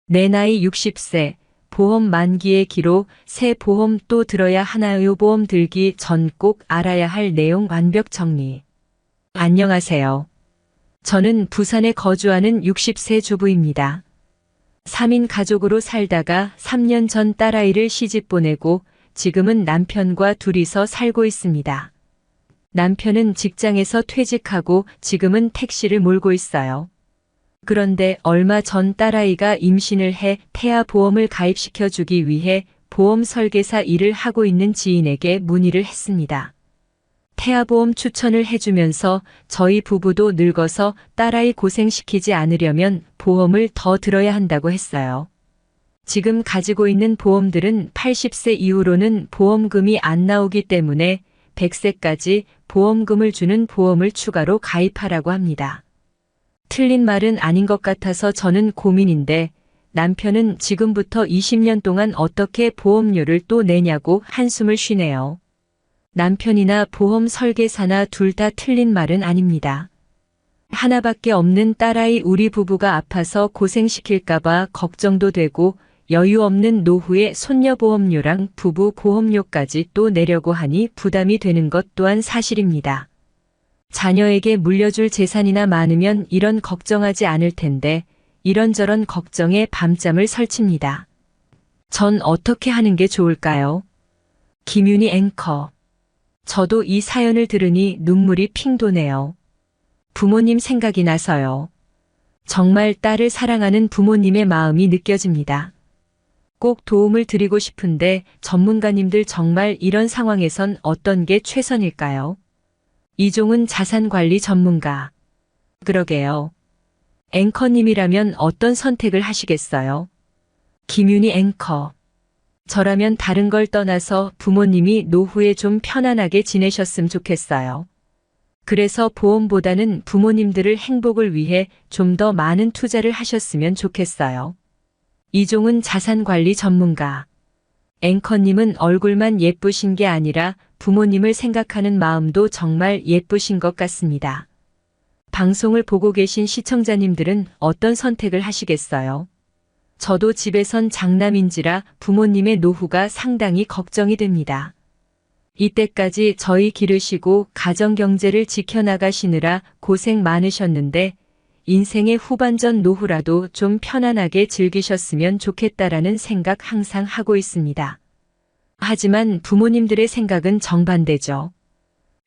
내 나이 60세, 보험 만기의 기로 새 보험 또 들어야 하나요? 보험 들기 전 꼭 알아야 할 내용 완벽 정리. 안녕하세요. 저는 부산에 거주하는 60세 주부입니다. 3인 가족으로 살다가 3년 전 딸아이를 시집 보내고 지금은 남편과 둘이서 살고 있습니다. 남편은 직장에서 퇴직하고 지금은 택시를 몰고 있어요. 그런데 얼마 전 딸아이가 임신을 해 태아보험을 가입시켜주기 위해 보험 설계사 일을 하고 있는 지인에게 문의를 했습니다. 태아보험 추천을 해주면서 저희 부부도 늙어서 딸아이 고생시키지 않으려면 보험을 더 들어야 한다고 했어요. 지금 가지고 있는 보험들은 80세 이후로는 보험금이 안 나오기 때문에 100세까지 보험금을 주는 보험을 추가로 가입하라고 합니다. 틀린 말은 아닌 것 같아서 저는 고민인데 남편은 지금부터 20년 동안 어떻게 보험료를 또 내냐고 한숨을 쉬네요. 남편이나 보험 설계사나 둘 다 틀린 말은 아닙니다. 하나밖에 없는 딸아이 우리 부부가 아파서 고생시킬까봐 걱정도 되고 여유 없는 노후에 손녀 보험료랑 부부 보험료까지 또 내려고 하니 부담이 되는 것 또한 사실입니다. 자녀에게 물려줄 재산이나 많으면 이런 걱정하지 않을 텐데 이런저런 걱정에 밤잠을 설칩니다. 전 어떻게 하는 게 좋을까요? 김윤희 앵커. 저도 이 사연을 들으니 눈물이 핑 도네요. 부모님 생각이 나서요. 정말 딸을 사랑하는 부모님의 마음이 느껴집니다. 꼭 도움을 드리고 싶은데 전문가님들 정말 이런 상황에선 어떤 게 최선일까요? 이종은 자산관리 전문가. 그러게요. 앵커님이라면 어떤 선택을 하시겠어요? 김윤희 앵커. 저라면 다른 걸 떠나서 부모님이 노후에 좀 편안하게 지내셨으면 좋겠어요. 그래서 보험보다는 부모님들을 행복을 위해 좀 더 많은 투자를 하셨으면 좋겠어요. 이종은 자산관리 전문가. 앵커님은 얼굴만 예쁘신 게 아니라 부모님을 생각하는 마음도 정말 예쁘신 것 같습니다. 방송을 보고 계신 시청자님들은 어떤 선택을 하시겠어요? 저도 집에선 장남인지라 부모님의 노후가 상당히 걱정이 됩니다. 이때까지 저희 기르시고 가정경제를 지켜나가시느라 고생 많으셨는데 인생의 후반전 노후라도 좀 편안하게 즐기셨으면 좋겠다라는 생각 항상 하고 있습니다. 하지만 부모님들의 생각은 정반대죠.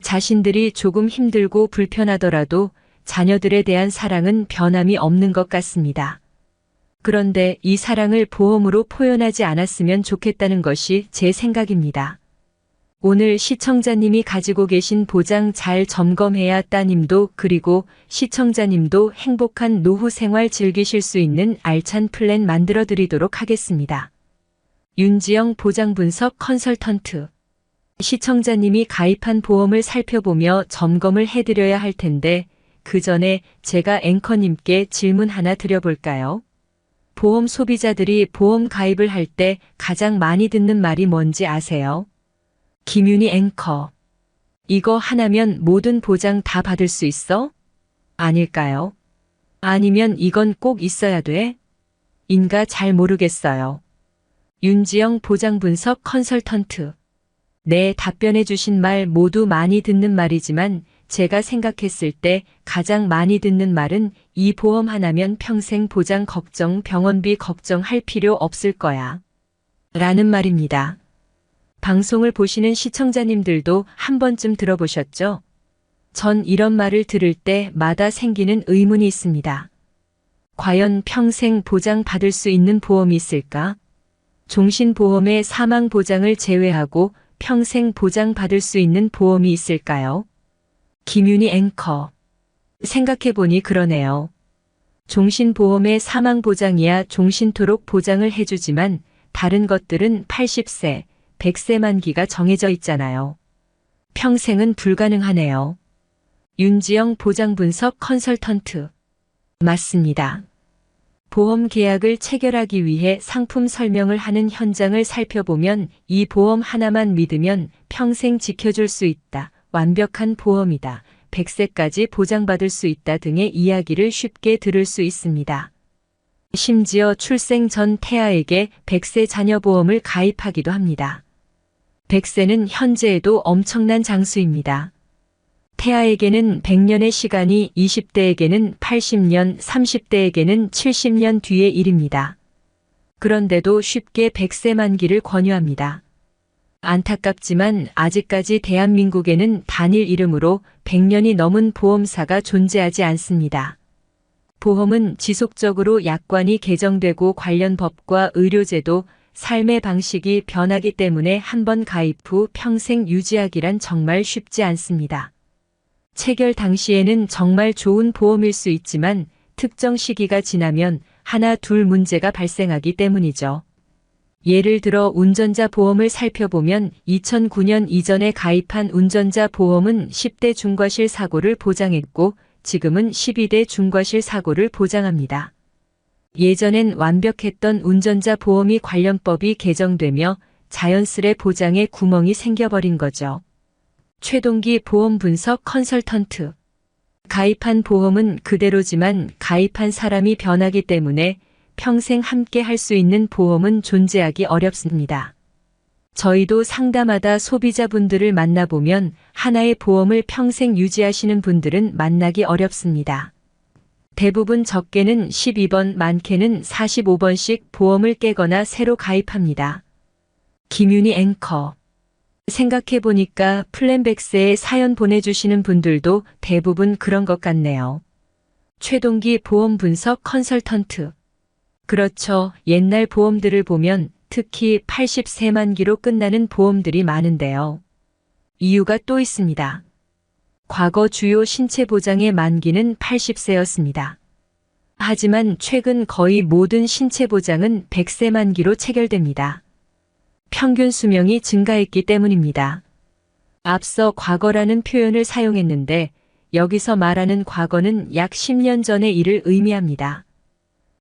자신들이 조금 힘들고 불편하더라도 자녀들에 대한 사랑은 변함이 없는 것 같습니다. 그런데 이 사랑을 보험으로 표현하지 않았으면 좋겠다는 것이 제 생각입니다. 오늘 시청자님이 가지고 계신 보장 잘 점검해야 따님도 그리고 시청자님도 행복한 노후 생활 즐기실 수 있는 알찬 플랜 만들어 드리도록 하겠습니다. 윤지영 보장분석 컨설턴트. 시청자님이 가입한 보험을 살펴보며 점검을 해드려야 할 텐데 그 전에 제가 앵커님께 질문 하나 드려볼까요? 보험 소비자들이 보험 가입을 할 때 가장 많이 듣는 말이 뭔지 아세요? 김윤희 앵커. 이거 하나면 모든 보장 다 받을 수 있어? 아닐까요? 아니면 이건 꼭 있어야 돼? 인가 잘 모르겠어요. 윤지영 보장분석 컨설턴트. 네, 답변해 주신 말 모두 많이 듣는 말이지만 제가 생각했을 때 가장 많이 듣는 말은 이 보험 하나면 평생 보장 걱정, 병원비 걱정할 필요 없을 거야. 라는 말입니다. 방송을 보시는 시청자님들도 한 번쯤 들어보셨죠? 전 이런 말을 들을 때마다 생기는 의문이 있습니다. 과연 평생 보장 받을 수 있는 보험이 있을까? 종신보험의 사망보장을 제외하고 평생 보장 받을 수 있는 보험이 있을까요? 김윤희 앵커. 생각해보니 그러네요. 종신보험의 사망보장이야 종신토록 보장을 해주지만 다른 것들은 80세, 100세 만기가 정해져 있잖아요. 평생은 불가능하네요. 윤지영 보장분석 컨설턴트. 맞습니다. 보험 계약을 체결하기 위해 상품 설명을 하는 현장을 살펴보면 이 보험 하나만 믿으면 평생 지켜줄 수 있다. 완벽한 보험이다. 100세까지 보장받을 수 있다 등의 이야기를 쉽게 들을 수 있습니다. 심지어 출생 전 태아에게 100세 자녀보험을 가입하기도 합니다. 100세는 현재에도 엄청난 장수입니다. 태아에게는 100년의 시간이 20대에게는 80년, 30대에게는 70년 뒤의 일입니다. 그런데도 쉽게 100세 만기를 권유합니다. 안타깝지만 아직까지 대한민국에는 단일 이름으로 100년이 넘은 보험사가 존재하지 않습니다. 보험은 지속적으로 약관이 개정되고 관련 법과 의료제도, 삶의 방식이 변하기 때문에 한번 가입 후 평생 유지하기란 정말 쉽지 않습니다. 체결 당시에는 정말 좋은 보험일 수 있지만 특정 시기가 지나면 하나 둘 문제가 발생하기 때문이죠. 예를 들어 운전자 보험을 살펴보면 2009년 이전에 가입한 운전자 보험은 10대 중과실 사고를 보장했고 지금은 12대 중과실 사고를 보장합니다. 예전엔 완벽했던 운전자 보험이 관련법이 개정되며 자연스레 보장에 구멍이 생겨버린 거죠. 최동기 보험 분석 컨설턴트. 가입한 보험은 그대로지만 가입한 사람이 변하기 때문에 평생 함께 할 수 있는 보험은 존재하기 어렵습니다. 저희도 상담하다 소비자분들을 만나보면 하나의 보험을 평생 유지하시는 분들은 만나기 어렵습니다. 대부분 적게는 12번, 많게는 45번씩 보험을 깨거나 새로 가입합니다. 김윤희 앵커. 생각해보니까 플랜백스에 사연 보내주시는 분들도 대부분 그런 것 같네요. 최동기 보험 분석 컨설턴트. 그렇죠. 옛날 보험들을 보면 특히 80세 만기로 끝나는 보험들이 많은데요. 이유가 또 있습니다. 과거 주요 신체 보장의 만기는 80세였습니다. 하지만 최근 거의 모든 신체 보장은 100세 만기로 체결됩니다. 평균 수명이 증가했기 때문입니다. 앞서 과거라는 표현을 사용했는데 여기서 말하는 과거는 약 10년 전의 일을 의미합니다.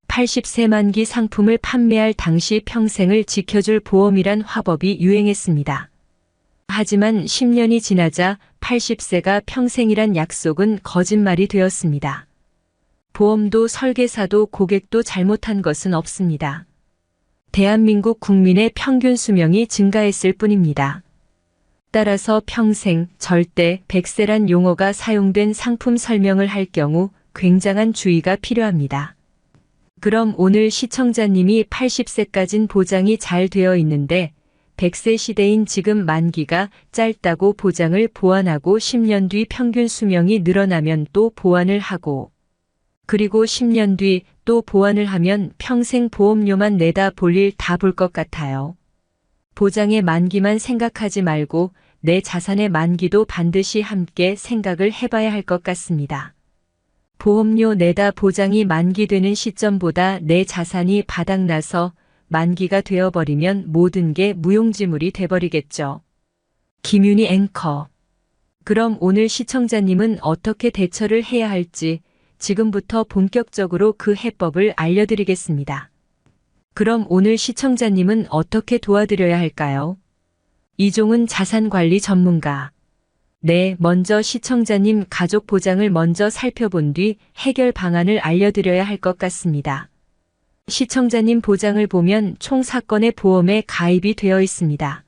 80세 만기 상품을 판매할 당시 평생을 지켜줄 보험이란 화법이 유행했습니다. 하지만 10년이 지나자 80세가 평생이란 약속은 거짓말이 되었습니다. 보험도 설계사도 고객도 잘못한 것은 없습니다. 대한민국 국민의 평균 수명이 증가했을 뿐입니다. 따라서 평생, 절대, 100세란 용어가 사용된 상품 설명을 할 경우 굉장한 주의가 필요합니다. 그럼 오늘 시청자님이 80세까진 보장이 잘 되어 있는데 100세 시대인 지금 만기가 짧다고 보장을 보완하고 10년 뒤 평균 수명이 늘어나면 또 보완을 하고 그리고 10년 뒤 또 보완을 하면 평생 보험료만 내다 볼 일 다 볼 것 같아요. 보장의 만기만 생각하지 말고 내 자산의 만기도 반드시 함께 생각을 해봐야 할 것 같습니다. 보험료 내다 보장이 만기되는 시점보다 내 자산이 바닥나서 만기가 되어버리면 모든 게 무용지물이 돼버리겠죠. 김윤희 앵커. 그럼 오늘 시청자님은 어떻게 대처를 해야 할지 지금부터 본격적으로 그 해법을 알려드리겠습니다. 그럼 오늘 시청자님은 어떻게 도와드려야 할까요? 이종은 자산관리 전문가. 네, 먼저 시청자님 가족 보장을 먼저 살펴본 뒤 해결 방안을 알려드려야 할 것 같습니다. 시청자님 보장을 보면 총 4건의 보험에 가입이 되어 있습니다.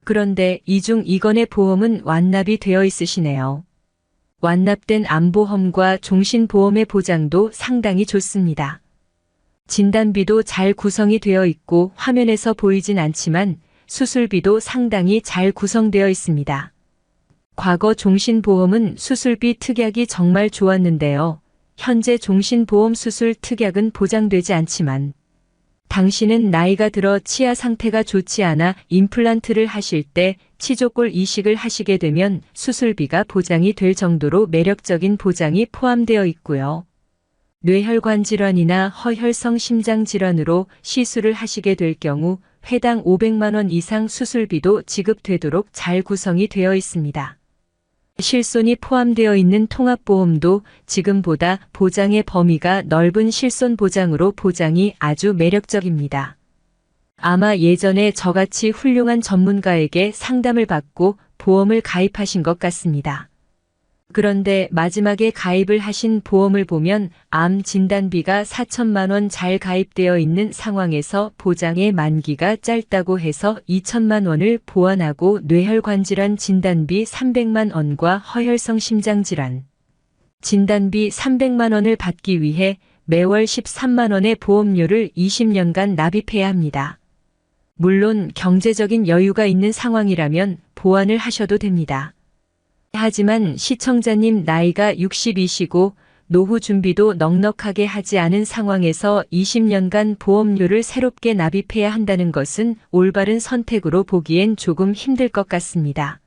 그런데 이 중 2건의 보험은 완납이 되어 있으시네요. 완납된 암보험과 종신보험의 보장도 상당히 좋습니다. 진단비도 잘 구성이 되어 있고 화면에서 보이진 않지만 수술비도 상당히 잘 구성되어 있습니다. 과거 종신보험은 수술비 특약이 정말 좋았는데요. 현재 종신보험 수술 특약은 보장되지 않지만 당신은 나이가 들어 치아 상태가 좋지 않아 임플란트를 하실 때 치조골 이식을 하시게 되면 수술비가 보장이 될 정도로 매력적인 보장이 포함되어 있고요. 뇌혈관 질환이나 허혈성 심장 질환으로 시술을 하시게 될 경우 회당 500만 원 이상 수술비도 지급되도록 잘 구성이 되어 있습니다. 실손이 포함되어 있는 통합보험도 지금보다 보장의 범위가 넓은 실손 보장으로 보장이 아주 매력적입니다. 아마 예전에 저같이 훌륭한 전문가에게 상담을 받고 보험을 가입하신 것 같습니다. 그런데 마지막에 가입을 하신 보험을 보면 암 진단비가 4천만 원 잘 가입되어 있는 상황에서 보장의 만기가 짧다고 해서 2천만 원을 보완하고 뇌혈관 질환 진단비 300만 원과 허혈성 심장질환 진단비 300만 원을 받기 위해 매월 13만 원의 보험료를 20년간 납입해야 합니다. 물론 경제적인 여유가 있는 상황이라면 보완을 하셔도 됩니다. 하지만 시청자님 나이가 60이시고 노후 준비도 넉넉하게 하지 않은 상황에서 20년간 보험료를 새롭게 납입해야 한다는 것은 올바른 선택으로 보기엔 조금 힘들 것 같습니다.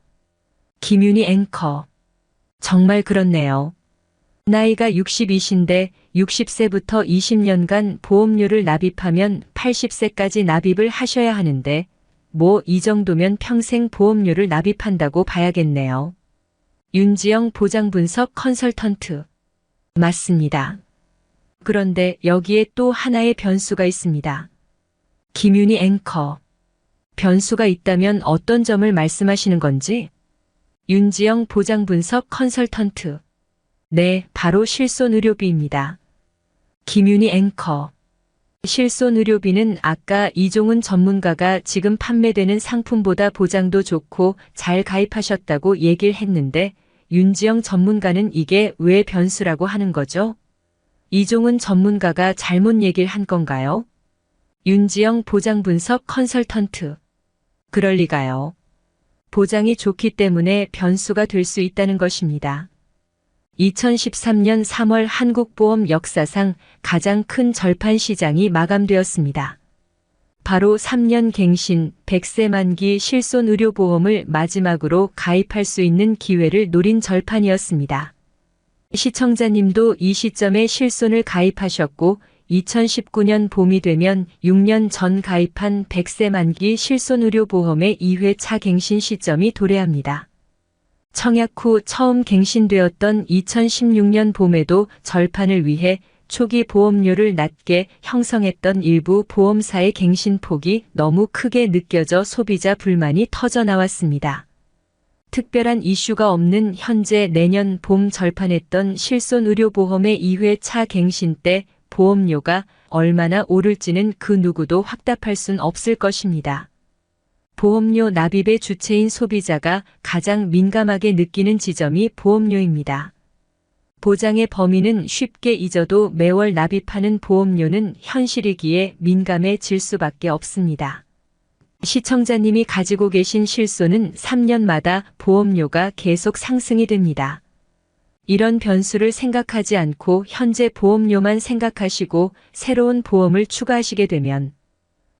김윤희 앵커. 정말 그렇네요. 나이가 60이신데 60세부터 20년간 보험료를 납입하면 80세까지 납입을 하셔야 하는데 뭐 이 정도면 평생 보험료를 납입한다고 봐야겠네요. 윤지영 보장분석 컨설턴트. 맞습니다. 그런데 여기에 또 하나의 변수가 있습니다. 김윤희 앵커. 변수가 있다면 어떤 점을 말씀하시는 건지? 윤지영 보장분석 컨설턴트. 네, 바로 실손의료비입니다. 김윤희 앵커. 실손의료비는 아까 이종훈 전문가가 지금 판매되는 상품보다 보장도 좋고 잘 가입하셨다고 얘기를 했는데 윤지영 전문가는 이게 왜 변수라고 하는 거죠? 이종훈 전문가가 잘못 얘기를 한 건가요? 윤지영 보장분석 컨설턴트. 그럴 리가요. 보장이 좋기 때문에 변수가 될 수 있다는 것입니다. 2013년 3월 한국보험 역사상 가장 큰 절판 시장이 마감되었습니다. 바로 3년 갱신 100세 만기 실손의료보험을 마지막으로 가입할 수 있는 기회를 노린 절판이었습니다. 시청자님도 이 시점에 실손을 가입하셨고 2019년 봄이 되면 6년 전 가입한 100세 만기 실손의료보험의 2회차 갱신 시점이 도래합니다. 청약 후 처음 갱신되었던 2016년 봄에도 절판을 위해 초기 보험료를 낮게 형성했던 일부 보험사의 갱신폭이 너무 크게 느껴져 소비자 불만이 터져 나왔습니다. 특별한 이슈가 없는 현재 내년 봄 절판했던 실손의료보험의 2회차 갱신 때 보험료가 얼마나 오를지는 그 누구도 확답할 순 없을 것입니다. 보험료 납입의 주체인 소비자가 가장 민감하게 느끼는 지점이 보험료입니다. 보장의 범위는 쉽게 잊어도 매월 납입하는 보험료는 현실이기에 민감해질 수밖에 없습니다. 시청자님이 가지고 계신 실손은 3년마다 보험료가 계속 상승이 됩니다. 이런 변수를 생각하지 않고 현재 보험료만 생각하시고 새로운 보험을 추가하시게 되면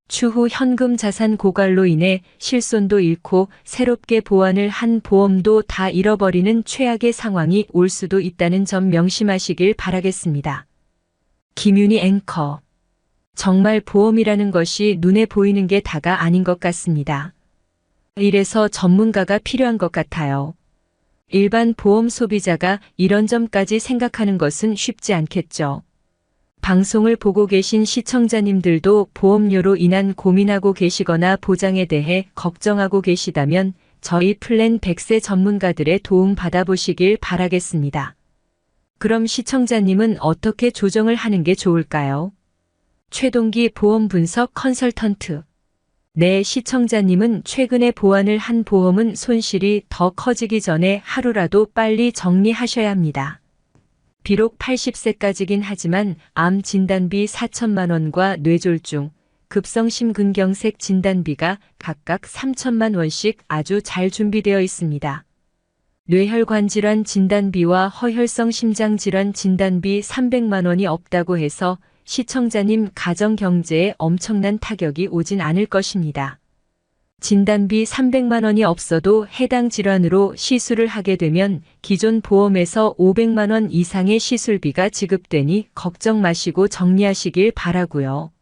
추후 현금 자산 고갈로 인해 실손도 잃고 새롭게 보완을 한 보험도 다 잃어버리는 최악의 상황이 올 수도 있다는 점 명심하시길 바라겠습니다. 김윤희 앵커. 정말 보험이라는 것이 눈에 보이는 게 다가 아닌 것 같습니다. 이래서 전문가가 필요한 것 같아요. 일반 보험 소비자가 이런 점까지 생각하는 것은 쉽지 않겠죠. 방송을 보고 계신 시청자님들도 보험료로 인한 고민하고 계시거나 보장에 대해 걱정하고 계시다면 저희 플랜 100세 전문가들의 도움 받아보시길 바라겠습니다. 그럼 시청자님은 어떻게 조정을 하는 게 좋을까요? 최동기 보험 분석 컨설턴트. 네, 시청자님은 최근에 보완을 한 보험은 손실이 더 커지기 전에 하루라도 빨리 정리하셔야 합니다. 비록 80세까지긴 하지만 암 진단비 4천만 원과 뇌졸중, 급성심근경색 진단비가 각각 3천만 원씩 아주 잘 준비되어 있습니다. 뇌혈관 질환 진단비와 허혈성 심장질환 진단비 300만 원이 없다고 해서 시청자님 가정 경제에 엄청난 타격이 오진 않을 것입니다. 진단비 300만 원이 없어도 해당 질환으로 시술을 하게 되면 기존 보험에서 500만 원 이상의 시술비가 지급되니 걱정 마시고 정리하시길 바라고요.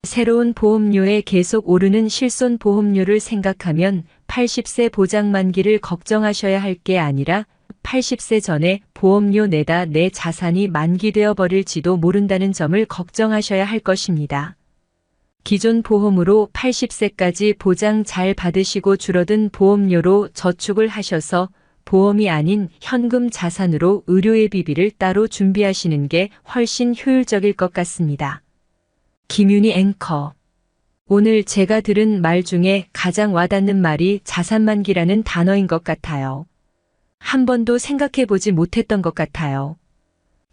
새로운 보험료에 계속 오르는 실손 보험료를 생각하면 80세 보장 만기를 걱정하셔야 할 게 아니라 80세 전에 보험료 내다 내 자산이 만기되어 버릴지도 모른다는 점을 걱정하셔야 할 것입니다. 기존 보험으로 80세까지 보장 잘 받으시고 줄어든 보험료로 저축을 하셔서 보험이 아닌 현금 자산으로 의료예비비를 따로 준비하시는 게 훨씬 효율적일 것 같습니다. 김윤희 앵커. 오늘 제가 들은 말 중에 가장 와닿는 말이 자산만기라는 단어인 것 같아요. 한 번도 생각해보지 못했던 것 같아요.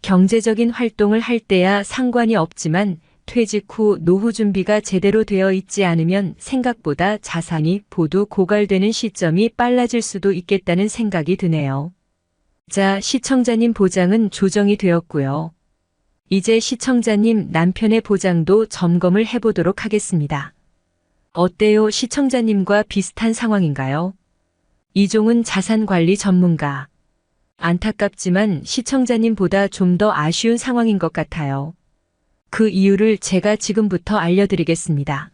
경제적인 활동을 할 때야 상관이 없지만 퇴직 후 노후 준비가 제대로 되어 있지 않으면 생각보다 자산이 모두 고갈되는 시점이 빨라질 수도 있겠다는 생각이 드네요. 자, 시청자님 보장은 조정이 되었고요. 이제 시청자님 남편의 보장도 점검을 해보도록 하겠습니다. 어때요? 시청자님과 비슷한 상황인가요? 이종은 자산관리 전문가. 안타깝지만 시청자님보다 좀 더 아쉬운 상황인 것 같아요. 그 이유를 제가 지금부터 알려드리겠습니다.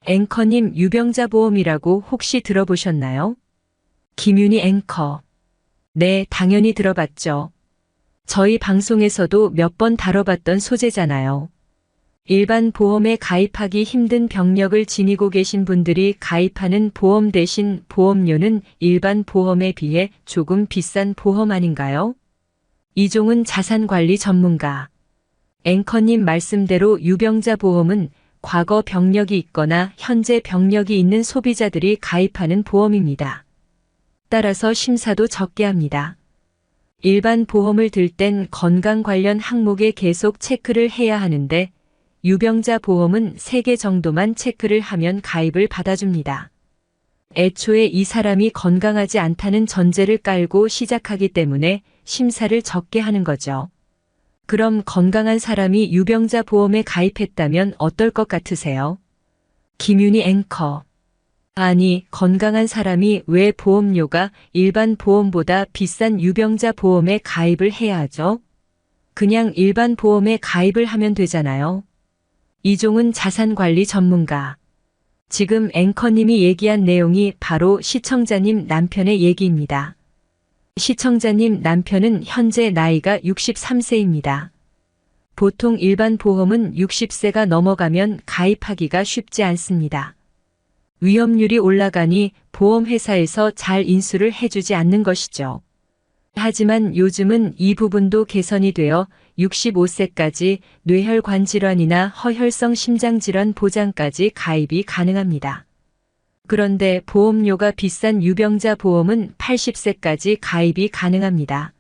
앵커님, 유병자 보험이라고 혹시 들어보셨나요? 김윤희 앵커. 네, 당연히 들어봤죠. 저희 방송에서도 몇 번 다뤄봤던 소재잖아요. 일반 보험에 가입하기 힘든 병력을 지니고 계신 분들이 가입하는 보험 대신 보험료는 일반 보험에 비해 조금 비싼 보험 아닌가요? 이종은 자산관리 전문가. 앵커님 말씀대로 유병자 보험은 과거 병력이 있거나 현재 병력이 있는 소비자들이 가입하는 보험입니다. 따라서 심사도 적게 합니다. 일반 보험을 들 땐 건강 관련 항목에 계속 체크를 해야 하는데 유병자 보험은 3개 정도만 체크를 하면 가입을 받아줍니다. 애초에 이 사람이 건강하지 않다는 전제를 깔고 시작하기 때문에 심사를 적게 하는 거죠. 그럼 건강한 사람이 유병자 보험에 가입했다면 어떨 것 같으세요? 김윤희 앵커. 아니, 건강한 사람이 왜 보험료가 일반 보험보다 비싼 유병자 보험에 가입을 해야 하죠? 그냥 일반 보험에 가입을 하면 되잖아요. 이종은 자산관리 전문가. 지금 앵커님이 얘기한 내용이 바로 시청자님 남편의 얘기입니다. 시청자님 남편은 현재 나이가 63세입니다. 보통 일반 보험은 60세가 넘어가면 가입하기가 쉽지 않습니다. 위험률이 올라가니 보험회사에서 잘 인수를 해주지 않는 것이죠. 하지만 요즘은 이 부분도 개선이 되어 65세까지 뇌혈관 질환이나 허혈성 심장질환 보장까지 가입이 가능합니다. 그런데 보험료가 비싼 유병자 보험은 80세까지 가입이 가능합니다.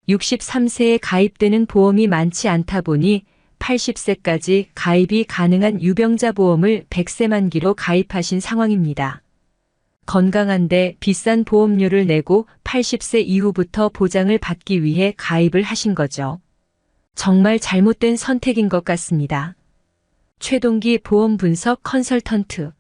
63세에 가입되는 보험이 많지 않다 보니 80세까지 가입이 가능한 유병자 보험을 100세 만기로 가입하신 상황입니다. 건강한데 비싼 보험료를 내고 80세 이후부터 보장을 받기 위해 가입을 하신 거죠. 정말 잘못된 선택인 것 같습니다. 최동기 보험 분석 컨설턴트.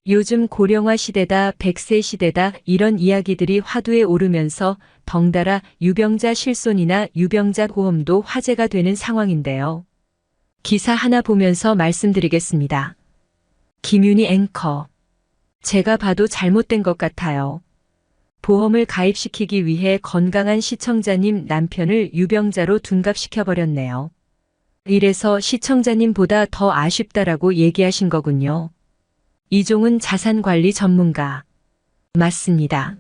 요즘 고령화 시대다, 100세 시대다 이런 이야기들이 화두에 오르면서 덩달아 유병자 실손이나 유병자 보험도 화제가 되는 상황인데요. 기사 하나 보면서 말씀드리겠습니다. 김윤희 앵커. 제가 봐도 잘못된 것 같아요. 보험을 가입시키기 위해 건강한 시청자님 남편을 유병자로 둔갑시켜버렸네요. 이래서 시청자님보다 더 아쉽다라고 얘기하신 거군요. 이종은 자산관리 전문가. 맞습니다.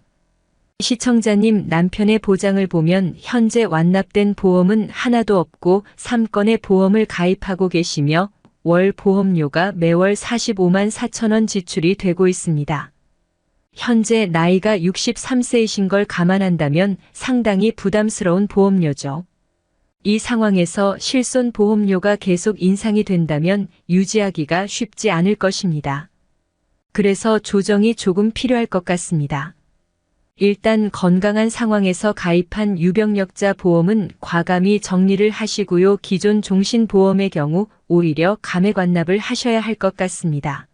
시청자님 남편의 보장을 보면 현재 완납된 보험은 하나도 없고 3건의 보험을 가입하고 계시며 월 보험료가 매월 45만 4천 원 지출이 되고 있습니다. 현재 나이가 63세이신 걸 감안한다면 상당히 부담스러운 보험료죠. 이 상황에서 실손 보험료가 계속 인상이 된다면 유지하기가 쉽지 않을 것입니다. 그래서 조정이 조금 필요할 것 같습니다. 일단 건강한 상황에서 가입한 유병력자 보험은 과감히 정리를 하시고요. 기존 종신보험의 경우 오히려 감액 완납을 하셔야 할 것 같습니다.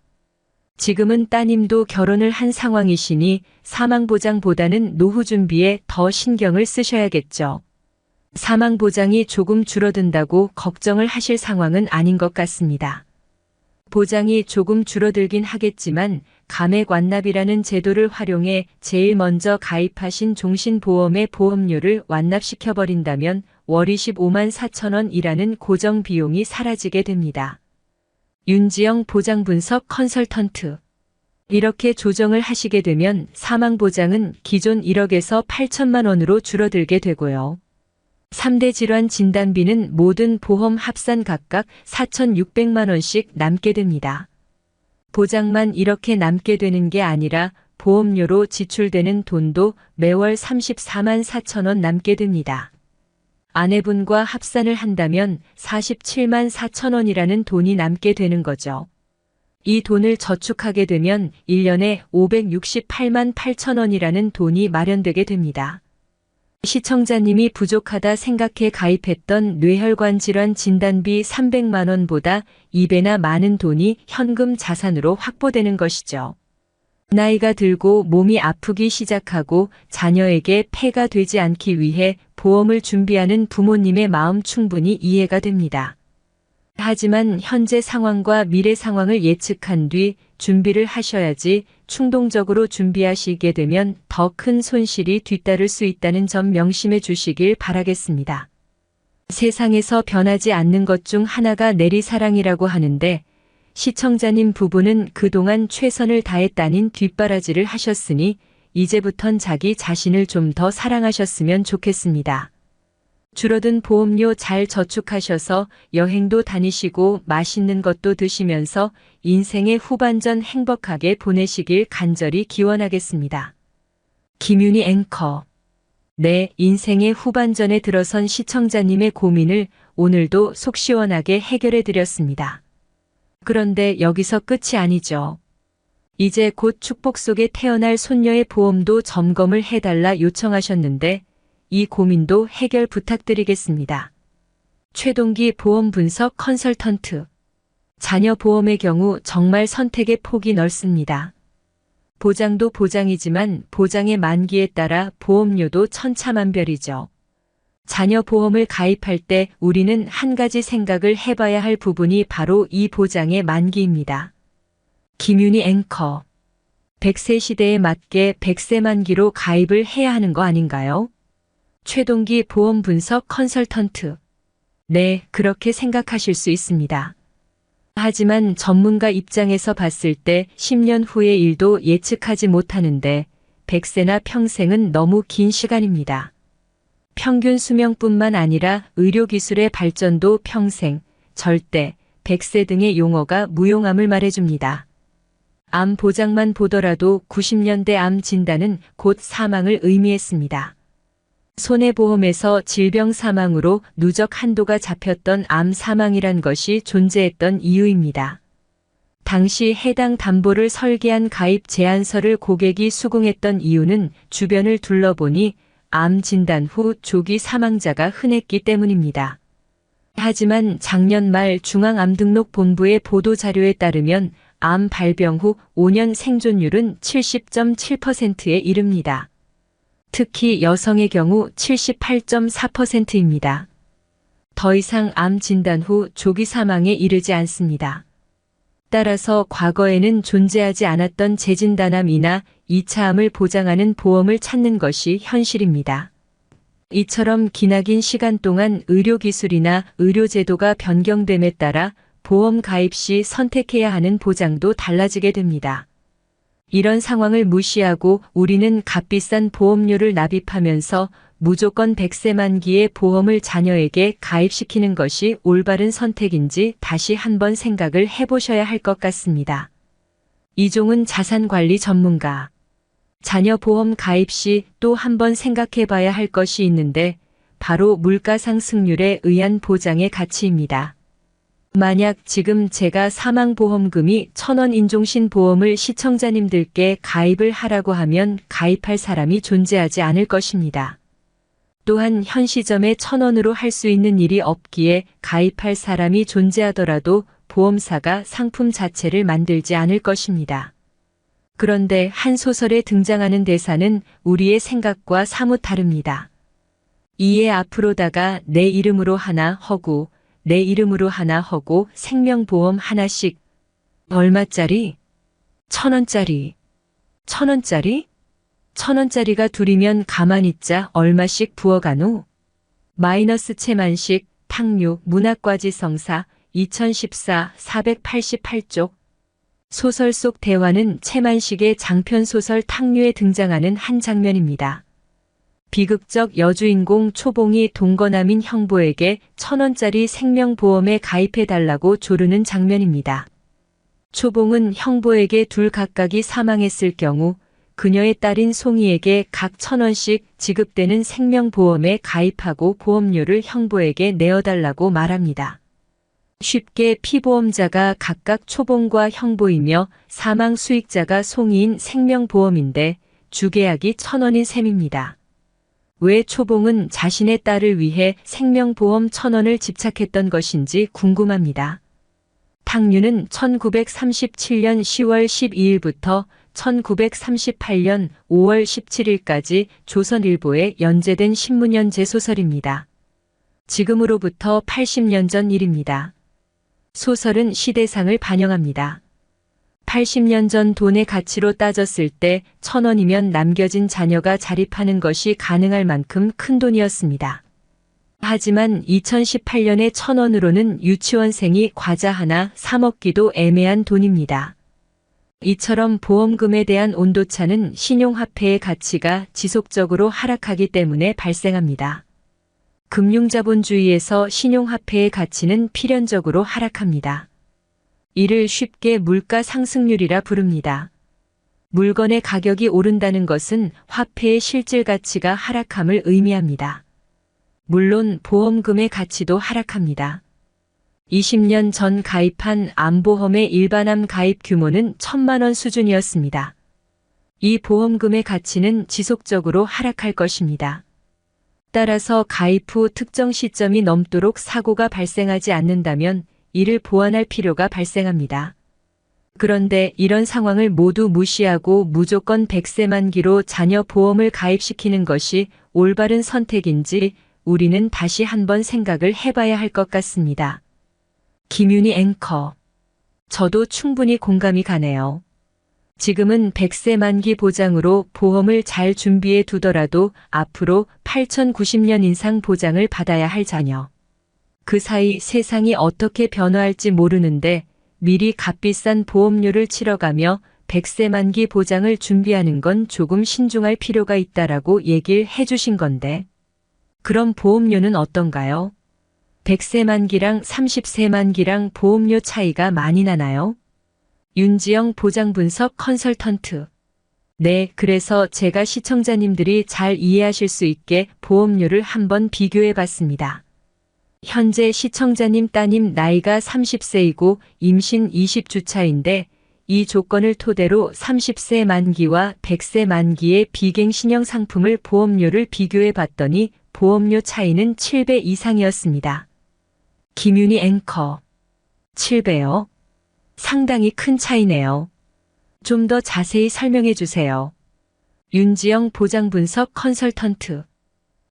지금은 따님도 결혼을 한 상황이시니 사망보장보다는 노후 준비에 더 신경을 쓰셔야겠죠. 사망보장이 조금 줄어든다고 걱정을 하실 상황은 아닌 것 같습니다. 보장이 조금 줄어들긴 하겠지만 감액 완납이라는 제도를 활용해 제일 먼저 가입하신 종신보험의 보험료를 완납시켜버린다면 월 25만 4천 원이라는 고정 비용이 사라지게 됩니다. 윤지영 보장분석 컨설턴트. 이렇게 조정을 하시게 되면 사망보장은 기존 1억에서 8천만 원으로 줄어들게 되고요. 3대 질환 진단비는 모든 보험 합산 각각 4,600만 원씩 남게 됩니다. 보장만 이렇게 남게 되는 게 아니라 보험료로 지출되는 돈도 매월 34만 4천 원 남게 됩니다. 아내분과 합산을 한다면 47만 4천 원이라는 돈이 남게 되는 거죠. 이 돈을 저축하게 되면 1년에 568만 8천 원이라는 돈이 마련되게 됩니다. 시청자님이 부족하다 생각해 가입했던 뇌혈관 질환 진단비 300만 원보다 2배나 많은 돈이 현금 자산으로 확보되는 것이죠. 나이가 들고 몸이 아프기 시작하고 자녀에게 폐가 되지 않기 위해 보험을 준비하는 부모님의 마음 충분히 이해가 됩니다. 하지만 현재 상황과 미래 상황을 예측한 뒤 준비를 하셔야지 충동적으로 준비하시게 되면 더 큰 손실이 뒤따를 수 있다는 점 명심해 주시길 바라겠습니다. 세상에서 변하지 않는 것 중 하나가 내리사랑이라고 하는데 시청자님 부부는 그동안 최선을 다했다는 뒷바라지를 하셨으니 이제부턴 자기 자신을 좀 더 사랑하셨으면 좋겠습니다. 줄어든 보험료 잘 저축하셔서 여행도 다니시고 맛있는 것도 드시면서 인생의 후반전 행복하게 보내시길 간절히 기원하겠습니다. 김윤희 앵커. 네, 인생의 후반전에 들어선 시청자님의 고민을 오늘도 속 시원하게 해결해 드렸습니다. 그런데 여기서 끝이 아니죠. 이제 곧 축복 속에 태어날 손녀의 보험도 점검을 해달라 요청하셨는데 이 고민도 해결 부탁드리겠습니다. 최동기 보험 분석 컨설턴트. 자녀 보험의 경우 정말 선택의 폭이 넓습니다. 보장도 보장이지만 보장의 만기에 따라 보험료도 천차만별이죠. 자녀 보험을 가입할 때 우리는 한 가지 생각을 해봐야 할 부분이 바로 이 보장의 만기입니다. 김윤희 앵커. 100세 시대에 맞게 100세 만기로 가입을 해야 하는 거 아닌가요? 최동기 보험 분석 컨설턴트. 네, 그렇게 생각하실 수 있습니다. 하지만 전문가 입장에서 봤을 때 10년 후의 일도 예측하지 못하는데 100세나 평생은 너무 긴 시간입니다. 평균 수명뿐만 아니라 의료기술의 발전도 평생, 절대, 100세 등의 용어가 무용함을 말해줍니다. 암 보장만 보더라도 90년대 암 진단은 곧 사망을 의미했습니다. 손해보험에서 질병 사망으로 누적 한도가 잡혔던 암 사망이란 것이 존재했던 이유입니다. 당시 해당 담보를 설계한 가입 제안서를 고객이 수긍했던 이유는 주변을 둘러보니 암 진단 후 조기 사망자가 흔했기 때문입니다. 하지만 작년 말 중앙암등록본부의 보도자료에 따르면 암 발병 후 5년 생존율은 70.7%에 이릅니다. 특히 여성의 경우 78.4%입니다. 더 이상 암 진단 후 조기 사망에 이르지 않습니다. 따라서 과거에는 존재하지 않았던 재진단암이나 2차암을 보장하는 보험을 찾는 것이 현실입니다. 이처럼 기나긴 시간 동안 의료기술이나 의료제도가 변경됨에 따라 보험 가입 시 선택해야 하는 보장도 달라지게 됩니다. 이런 상황을 무시하고 우리는 값비싼 보험료를 납입하면서 무조건 100세 만기의 보험을 자녀에게 가입시키는 것이 올바른 선택인지 다시 한번 생각을 해보셔야 할 것 같습니다. 이종훈 자산관리 전문가. 자녀 보험 가입 시 또 한번 생각해 봐야 할 것이 있는데 바로 물가 상승률에 의한 보장의 가치입니다. 만약 지금 제가 사망보험금이 1,000원 인종신 보험을 시청자님들께 가입을 하라고 하면 가입할 사람이 존재하지 않을 것입니다. 또한 현 시점에 1,000원으로 할 수 있는 일이 없기에 가입할 사람이 존재하더라도 보험사가 상품 자체를 만들지 않을 것입니다. 그런데 한 소설에 등장하는 대사는 우리의 생각과 사뭇 다릅니다. 이에 앞으로다가 내 이름으로 하나 허구, 내 이름으로 하나 허고 생명보험 하나씩. 얼마짜리? 1,000원짜리. 1,000원짜리? 1,000원짜리가 둘이면 가만 있자 얼마씩 부어가노? 마이너스 채만식, 탕류, 문학과지 성사, 2014 488쪽. 소설 속 대화는 채만식의 장편소설 탕류에 등장하는 한 장면입니다. 비극적 여주인공 초봉이 동거남인 형보에게 1,000원짜리 생명보험에 가입해달라고 조르는 장면입니다. 초봉은 형보에게 둘 각각이 사망했을 경우 그녀의 딸인 송이에게 각 1,000원씩 지급되는 생명보험에 가입하고 보험료를 형보에게 내어달라고 말합니다. 쉽게 피보험자가 각각 초봉과 형보이며 사망 수익자가 송이인 생명보험인데 주계약이 1,000원인 셈입니다. 왜 초봉은 자신의 딸을 위해 생명보험 1,000원을 집착했던 것인지 궁금합니다. 탕류는 1937년 10월 12일부터 1938년 5월 17일까지 조선일보에 연재된 신문연재 소설입니다. 지금으로부터 80년 전 일입니다. 소설은 시대상을 반영합니다. 80년 전 돈의 가치로 따졌을 때 1,000원이면 남겨진 자녀가 자립하는 것이 가능할 만큼 큰 돈이었습니다. 하지만 2018년에 1,000원으로는 유치원생이 과자 하나 사 먹기도 애매한 돈입니다. 이처럼 보험금에 대한 온도차는 신용화폐의 가치가 지속적으로 하락하기 때문에 발생합니다. 금융자본주의에서 신용화폐의 가치는 필연적으로 하락합니다. 이를 쉽게 물가 상승률이라 부릅니다. 물건의 가격이 오른다는 것은 화폐의 실질 가치가 하락함을 의미합니다. 물론 보험금의 가치도 하락합니다. 20년 전 가입한 암보험의 일반암 가입 규모는 1,000만 원 수준이었습니다. 이 보험금의 가치는 지속적으로 하락할 것입니다. 따라서 가입 후 특정 시점이 넘도록 사고가 발생하지 않는다면 이를 보완할 필요가 발생합니다. 그런데 이런 상황을 모두 무시하고 무조건 100세 만기로 자녀 보험을 가입시키는 것이 올바른 선택인지 우리는 다시 한번 생각을 해봐야 할 것 같습니다. 김윤희 앵커. 저도 충분히 공감이 가네요. 지금은 100세 만기 보장으로 보험을 잘 준비해 두더라도 앞으로 8,090년 인상 보장을 받아야 할 자녀. 그 사이 세상이 어떻게 변화할지 모르는데 미리 값비싼 보험료를 치러가며 100세 만기 보장을 준비하는 건 조금 신중할 필요가 있다라고 얘기를 해주신 건데 그럼 보험료는 어떤가요? 100세 만기랑 30세 만기랑 보험료 차이가 많이 나나요? 윤지영 보장분석 컨설턴트. 네, 그래서 제가 시청자님들이 잘 이해하실 수 있게 보험료를 한번 비교해 봤습니다. 현재 시청자님 따님 나이가 30세이고 임신 20주 차인데 이 조건을 토대로 30세 만기와 100세 만기의 비갱신형 상품을 보험료를 비교해 봤더니 보험료 차이는 7배 이상이었습니다. 김윤희 앵커. 7배요? 상당히 큰 차이네요. 좀 더 자세히 설명해 주세요. 윤지영 보장분석 컨설턴트.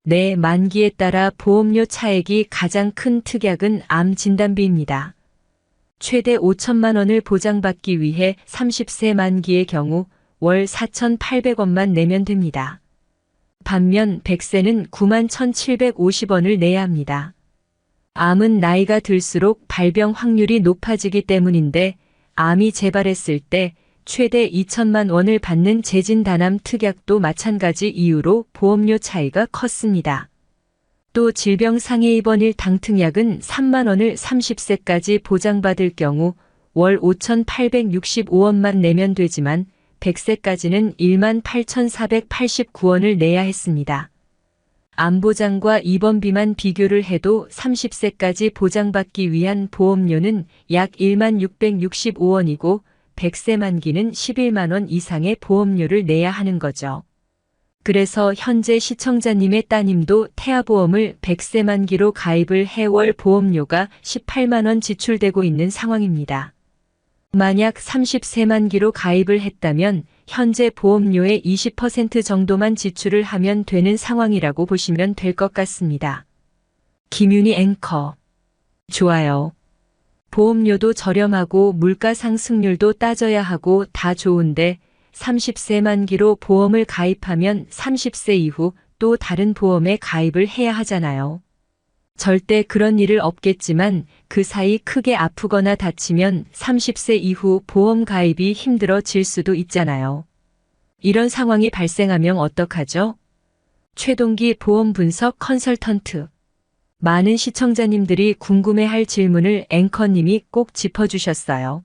네, 만기에 따라 보험료 차액이 가장 큰 특약은 암 진단비입니다. 최대 5천만 원을 보장받기 위해 30세 만기의 경우 월 4,800원만 내면 됩니다. 반면 100세는 91,750원을 내야 합니다. 암은 나이가 들수록 발병 확률이 높아지기 때문인데 암이 재발했을 때 최대 2천만 원을 받는 재진단암 특약도 마찬가지 이유로 보험료 차이가 컸습니다. 또 질병상해 입원 1당 특약은 3만 원을 30세까지 보장받을 경우 월 5,865원만 내면 되지만 100세까지는 18,489원을 내야 했습니다. 암보장과 입원비만 비교를 해도 30세까지 보장받기 위한 보험료는 약 1665원이고 100세 만기는 11만 원 이상의 보험료를 내야 하는 거죠. 그래서 현재 시청자님의 따님도 태아보험을 100세 만기로 가입을 해 월 보험료가 18만 원 지출되고 있는 상황입니다. 만약 30세 만기로 가입을 했다면 현재 보험료의 20% 정도만 지출을 하면 되는 상황이라고 보시면 될 것 같습니다. 김윤희 앵커. 좋아요. 보험료도 저렴하고 물가 상승률도 따져야 하고 다 좋은데 30세 만기로 보험을 가입하면 30세 이후 또 다른 보험에 가입을 해야 하잖아요. 절대 그런 일을 없겠지만 그 사이 크게 아프거나 다치면 30세 이후 보험 가입이 힘들어질 수도 있잖아요. 이런 상황이 발생하면 어떡하죠? 최동기 보험 분석 컨설턴트. 많은 시청자님들이 궁금해할 질문을 앵커님이 꼭 짚어주셨어요.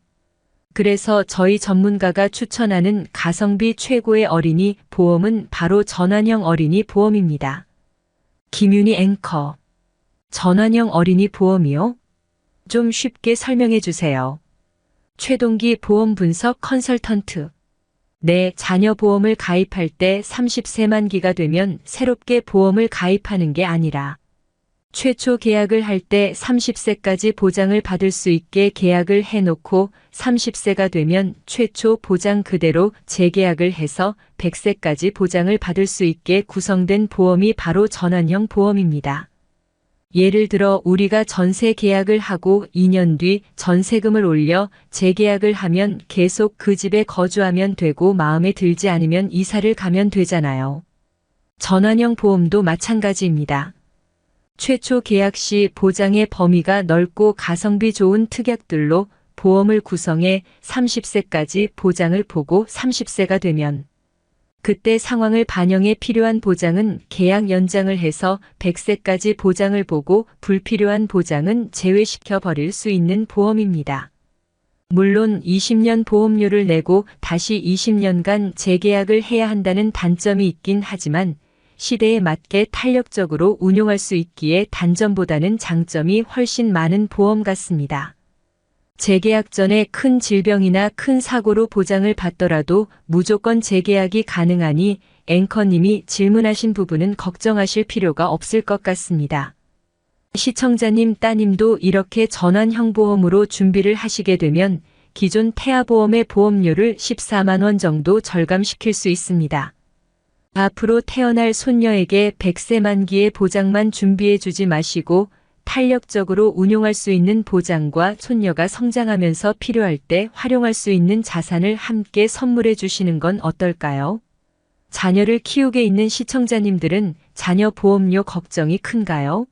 그래서 저희 전문가가 추천하는 가성비 최고의 어린이 보험은 바로 전환형 어린이 보험입니다. 김윤희 앵커. 전환형 어린이 보험이요? 좀 쉽게 설명해 주세요. 최동기 보험 분석 컨설턴트. 내 자녀 보험을 가입할 때 30세 만기가 되면 새롭게 보험을 가입하는 게 아니라 최초 계약을 할 때 30세까지 보장을 받을 수 있게 계약을 해놓고 30세가 되면 최초 보장 그대로 재계약을 해서 100세까지 보장을 받을 수 있게 구성된 보험이 바로 전환형 보험입니다. 예를 들어 우리가 전세 계약을 하고 2년 뒤 전세금을 올려 재계약을 하면 계속 그 집에 거주하면 되고 마음에 들지 않으면 이사를 가면 되잖아요. 전환형 보험도 마찬가지입니다. 최초 계약 시 보장의 범위가 넓고 가성비 좋은 특약들로 보험을 구성해 30세까지 보장을 보고 30세가 되면 그때 상황을 반영해 필요한 보장은 계약 연장을 해서 100세까지 보장을 보고 불필요한 보장은 제외시켜 버릴 수 있는 보험입니다. 물론 20년 보험료를 내고 다시 20년간 재계약을 해야 한다는 단점이 있긴 하지만 시대에 맞게 탄력적으로 운용할 수 있기에 단점보다는 장점이 훨씬 많은 보험 같습니다. 재계약 전에 큰 질병이나 큰 사고로 보장을 받더라도 무조건 재계약이 가능하니 앵커님이 질문하신 부분은 걱정하실 필요가 없을 것 같습니다. 시청자님 따님도 이렇게 전환형 보험으로 준비를 하시게 되면 기존 태아보험의 보험료를 14만 원 정도 절감시킬 수 있습니다. 앞으로 태어날 손녀에게 100세 만기의 보장만 준비해 주지 마시고 탄력적으로 운용할 수 있는 보장과 손녀가 성장하면서 필요할 때 활용할 수 있는 자산을 함께 선물해 주시는 건 어떨까요? 자녀를 키우게 있는 시청자님들은 자녀 보험료 걱정이 큰가요?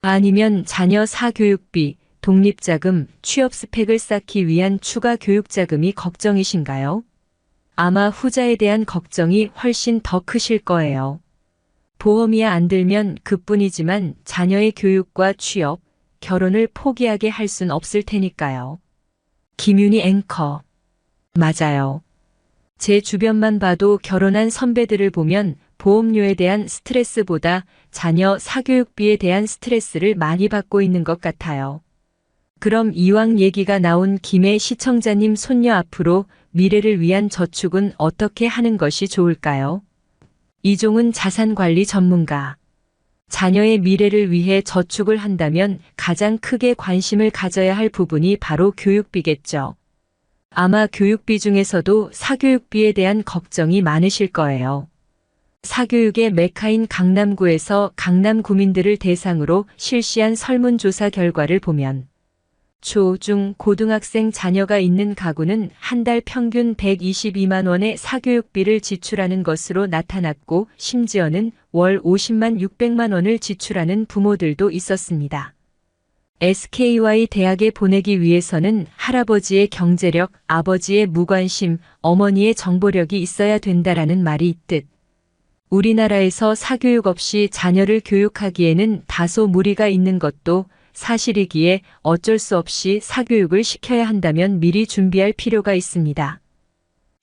아니면 자녀 사교육비, 독립자금, 취업 스펙을 쌓기 위한 추가 교육자금이 걱정이신가요? 아마 후자에 대한 걱정이 훨씬 더 크실 거예요. 보험이야 안 들면 그뿐이지만 자녀의 교육과 취업, 결혼을 포기하게 할 순 없을 테니까요. 김윤희 앵커. 맞아요. 제 주변만 봐도 결혼한 선배들을 보면 보험료에 대한 스트레스보다 자녀 사교육비에 대한 스트레스를 많이 받고 있는 것 같아요. 그럼 이왕 얘기가 나온 김에 시청자님 손녀 앞으로 미래를 위한 저축은 어떻게 하는 것이 좋을까요? 이종은 자산관리 전문가. 자녀의 미래를 위해 저축을 한다면 가장 크게 관심을 가져야 할 부분이 바로 교육비겠죠. 아마 교육비 중에서도 사교육비에 대한 걱정이 많으실 거예요. 사교육의 메카인 강남구에서 강남 구민들을 대상으로 실시한 설문조사 결과를 보면 초, 중, 고등학생 자녀가 있는 가구는 한 달 평균 122만 원의 사교육비를 지출하는 것으로 나타났고 심지어는 월 50만 600만 원을 지출하는 부모들도 있었습니다. SKY 대학에 보내기 위해서는 할아버지의 경제력, 아버지의 무관심, 어머니의 정보력이 있어야 된다라는 말이 있듯 우리나라에서 사교육 없이 자녀를 교육하기에는 다소 무리가 있는 것도 사실이기에 어쩔 수 없이 사교육을 시켜야 한다면 미리 준비할 필요가 있습니다.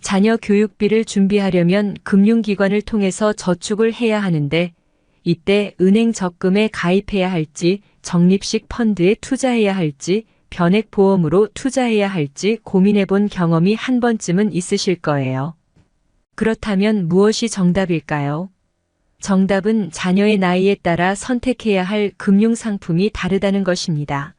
자녀 교육비를 준비하려면 금융기관을 통해서 저축을 해야 하는데 이때 은행 적금에 가입해야 할지 적립식 펀드에 투자해야 할지 변액보험으로 투자해야 할지 고민해 본 경험이 한 번쯤은 있으실 거예요. 그렇다면 무엇이 정답일까요? 정답은 자녀의 나이에 따라 선택해야 할 금융상품이 다르다는 것입니다.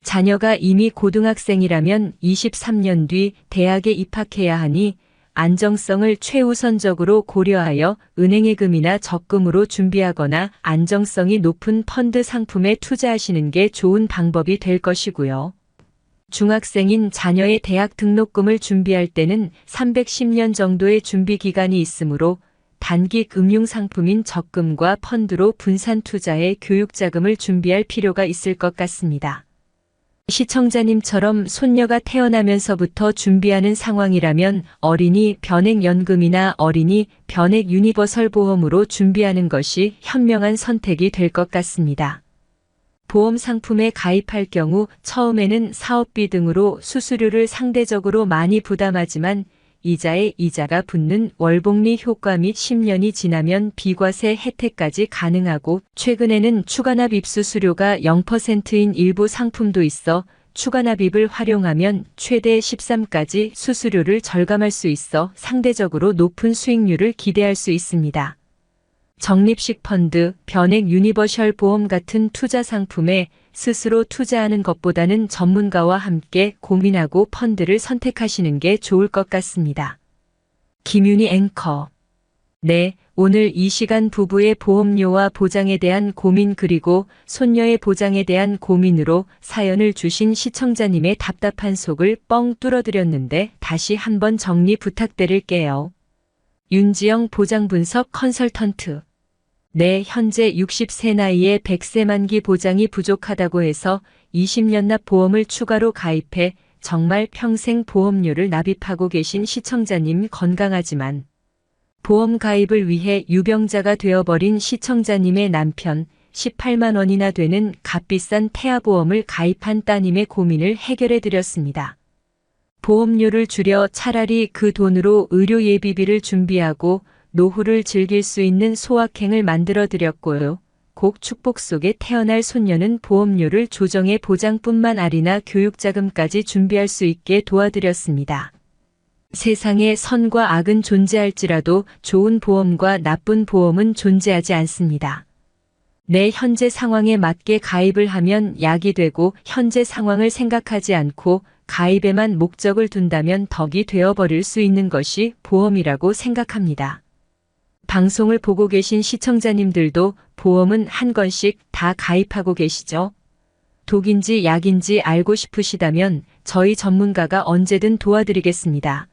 자녀가 이미 고등학생이라면 23년 뒤 대학에 입학해야 하니 안정성을 최우선적으로 고려하여 은행예금이나 적금으로 준비하거나 안정성이 높은 펀드 상품에 투자하시는 게 좋은 방법이 될 것이고요. 중학생인 자녀의 대학 등록금을 준비할 때는 310년 정도의 준비 기간이 있으므로 단기 금융상품인 적금과 펀드로 분산 투자해 교육자금을 준비할 필요가 있을 것 같습니다. 시청자님처럼 손녀가 태어나면서부터 준비하는 상황이라면 어린이 변액연금이나 어린이 변액 유니버설 보험으로 준비하는 것이 현명한 선택이 될 것 같습니다. 보험 상품에 가입할 경우 처음에는 사업비 등으로 수수료를 상대적으로 많이 부담하지만 이자에 이자가 붙는 월복리 효과 및 10년이 지나면 비과세 혜택까지 가능하고 최근에는 추가납 입수수료가 0%인 일부 상품도 있어 추가납입을 활용하면 최대 13까지 수수료를 절감할 수 있어 상대적으로 높은 수익률을 기대할 수 있습니다. 적립식 펀드, 변액 유니버셜 보험 같은 투자 상품에 스스로 투자하는 것보다는 전문가와 함께 고민하고 펀드를 선택하시는 게 좋을 것 같습니다. 김윤희 앵커. 네, 오늘 이 시간 부부의 보험료와 보장에 대한 고민 그리고 손녀의 보장에 대한 고민으로 사연을 주신 시청자님의 답답한 속을 뻥 뚫어드렸는데 다시 한번 정리 부탁드릴게요. 윤지영 보장분석 컨설턴트. 네, 현재 60세 나이에 100세 만기 보장이 부족하다고 해서 20년 납 보험을 추가로 가입해 정말 평생 보험료를 납입하고 계신 시청자님 건강하지만 보험 가입을 위해 유병자가 되어버린 시청자님의 남편 18만 원이나 되는 값비싼 태아보험을 가입한 따님의 고민을 해결해 드렸습니다. 보험료를 줄여 차라리 그 돈으로 의료 예비비를 준비하고 노후를 즐길 수 있는 소확행을 만들어 드렸고요. 곡 축복 속에 태어날 손녀는 보험료를 조정해 보장뿐만 아니라 교육자금까지 준비할 수 있게 도와드렸습니다. 세상에 선과 악은 존재할지라도 좋은 보험과 나쁜 보험은 존재하지 않습니다. 내 현재 상황에 맞게 가입을 하면 약이 되고 현재 상황을 생각하지 않고 가입에만 목적을 둔다면 덕이 되어버릴 수 있는 것이 보험이라고 생각합니다. 방송을 보고 계신 시청자님들도 보험은 한 건씩 다 가입하고 계시죠? 독인지 약인지 알고 싶으시다면 저희 전문가가 언제든 도와드리겠습니다.